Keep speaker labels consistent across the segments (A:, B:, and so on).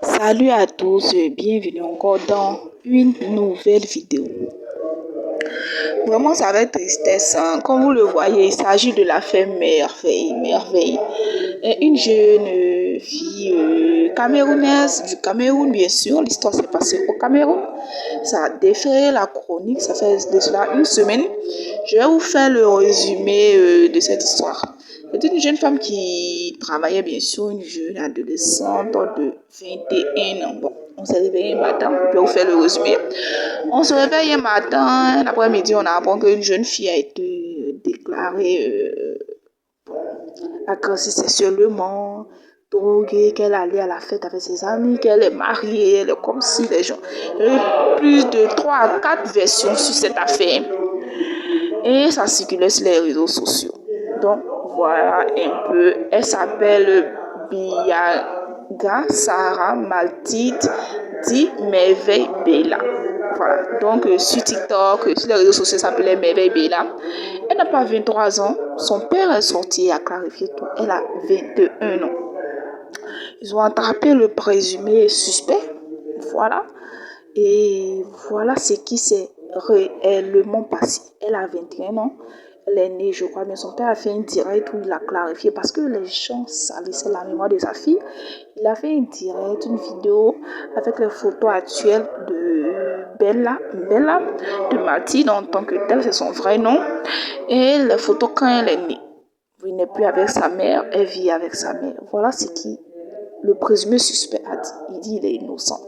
A: Salut à tous, bienvenue encore dans une nouvelle vidéo. Vraiment, ça va être tristesse, hein. Comme vous le voyez, il s'agit de l'affaire Merveille. Une jeune fille camerounaise du Cameroun, bien sûr. L'histoire s'est passée au Cameroun. Ça a défrayé la chronique, ça fait de cela une semaine. Je vais vous faire le résumé de cette histoire. C'est une jeune femme qui travaillait, bien sûr, une jeune adolescente de 21 ans. Bon, on s'est réveillé un matin, je vais vous faire le résumé. On se réveille un matin, l'après-midi, on apprend qu'une jeune fille a été déclarée agressée sexuellement, droguée, qu'elle allait à la fête avec ses amis, qu'elle est mariée, elle est comme si les gens... Il y a eu plus de 3 à 4 versions sur cette affaire. Et ça circulait sur les réseaux sociaux. Donc, voilà un peu. Elle s'appelle Biaga Sarah Maltite, dit Merveille Bella. Voilà. Donc, sur TikTok, sur les réseaux sociaux, ça s'appelait Merveille Bella. Elle n'a pas 23 ans. Son père est sorti et a clarifié tout. Elle a 21 ans. Ils ont attrapé le présumé suspect. Voilà. Et voilà ce qui s'est réellement passé. Elle a 21 ans. Elle est née, je crois, mais son père a fait un direct où il a clarifié parce que les gens salissaient la mémoire de sa fille. Il a fait un direct, une vidéo avec les photos actuelles de Bella, de Mathilde en tant que telle, c'est son vrai nom. Et les photos quand elle est née. Il n'est plus avec sa mère, elle vit avec sa mère. Voilà ce qui le présumé suspect a dit. Il dit qu'il est innocent.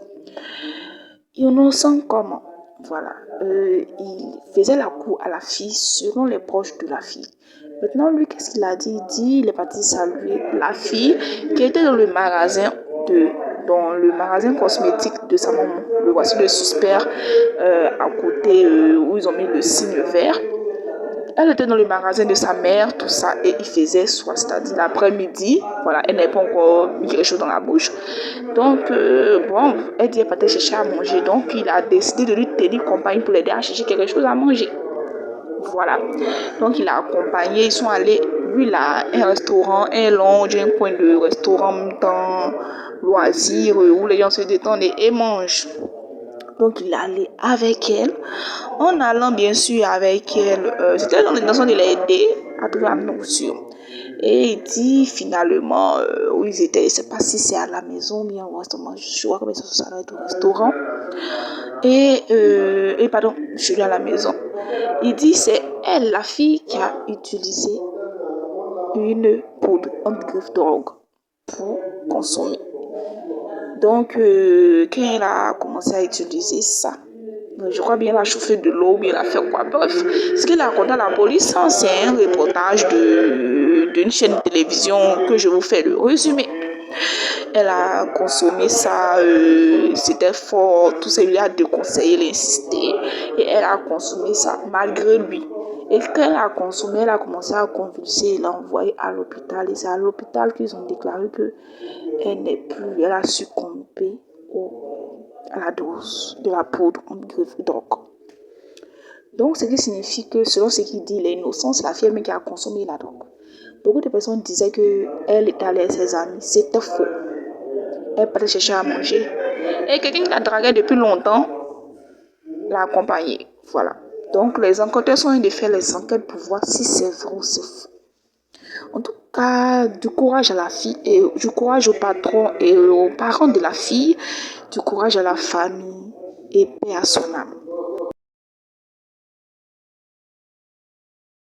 A: Innocent comment? Voilà. Il faisait la cour à la fille selon les proches de la fille. Maintenant, lui, qu'est-ce qu'il a dit? Il dit il est parti saluer la fille qui était dans le magasin cosmétique de sa maman. Le voici le suspect à côté où ils ont mis le signe vert. Elle était dans le magasin de sa mère, tout ça, et il faisait soin, c'est-à-dire l'après-midi. Voilà, elle n'avait pas encore mis quelque chose dans la bouche. Donc, bon, elle dit qu'elle partait chercher à manger. Donc, il a décidé de lui tenir compagnie pour l'aider à chercher quelque chose à manger. Voilà. Donc, il l'a accompagné. Ils sont allés, lui, il a un restaurant, un lounge, un coin de restaurant, dans loisir, où les gens se détendent et mangent. Donc, il est allé avec elle. En allant, bien sûr, avec elle, c'était dans l'intention de l'aider à trouver la nourriture. Et il dit finalement où ils étaient. Je ne sais pas si c'est à la maison ou bien au restaurant. Je vois que ça doit être au restaurant. Et pardon, je suis à la maison. Il dit c'est elle, la fille, qui a utilisé une poudre, une griffe drogue pour consommer. Donc, quand elle a commencé à utiliser ça, je crois bien la chauffer de l'eau, ou bien la faire quoi. Bref, ce qu'il a raconté à la police, c'est un reportage d'une chaîne de télévision que je vous fais le résumé. Elle a consommé ça, c'était fort, tout ça, il lui a déconseillé, il a insisté, et elle a consommé ça malgré lui. Et quand elle a consommé, elle a commencé à convulser, il l'a envoyée à l'hôpital, et c'est à l'hôpital qu'ils ont déclaré qu'elle n'est plus, elle a succombé à la dose de la poudre en griffe drogue. Donc, ce qui signifie que, selon ce qu'il dit, il est innocent, c'est la fille qui a consommé la drogue. Beaucoup de personnes disaient qu'elle était allée avec ses amis. C'était faux. Elle partait chercher à manger. Et quelqu'un qui la draguait depuis longtemps l'a accompagnée. Voilà. Donc, les enquêteurs sont en train de faire les enquêtes pour voir si c'est vrai ou c'est faux. En tout cas, du courage à la fille, et du courage au patron et aux parents de la fille, du courage à la famille et paix à son âme.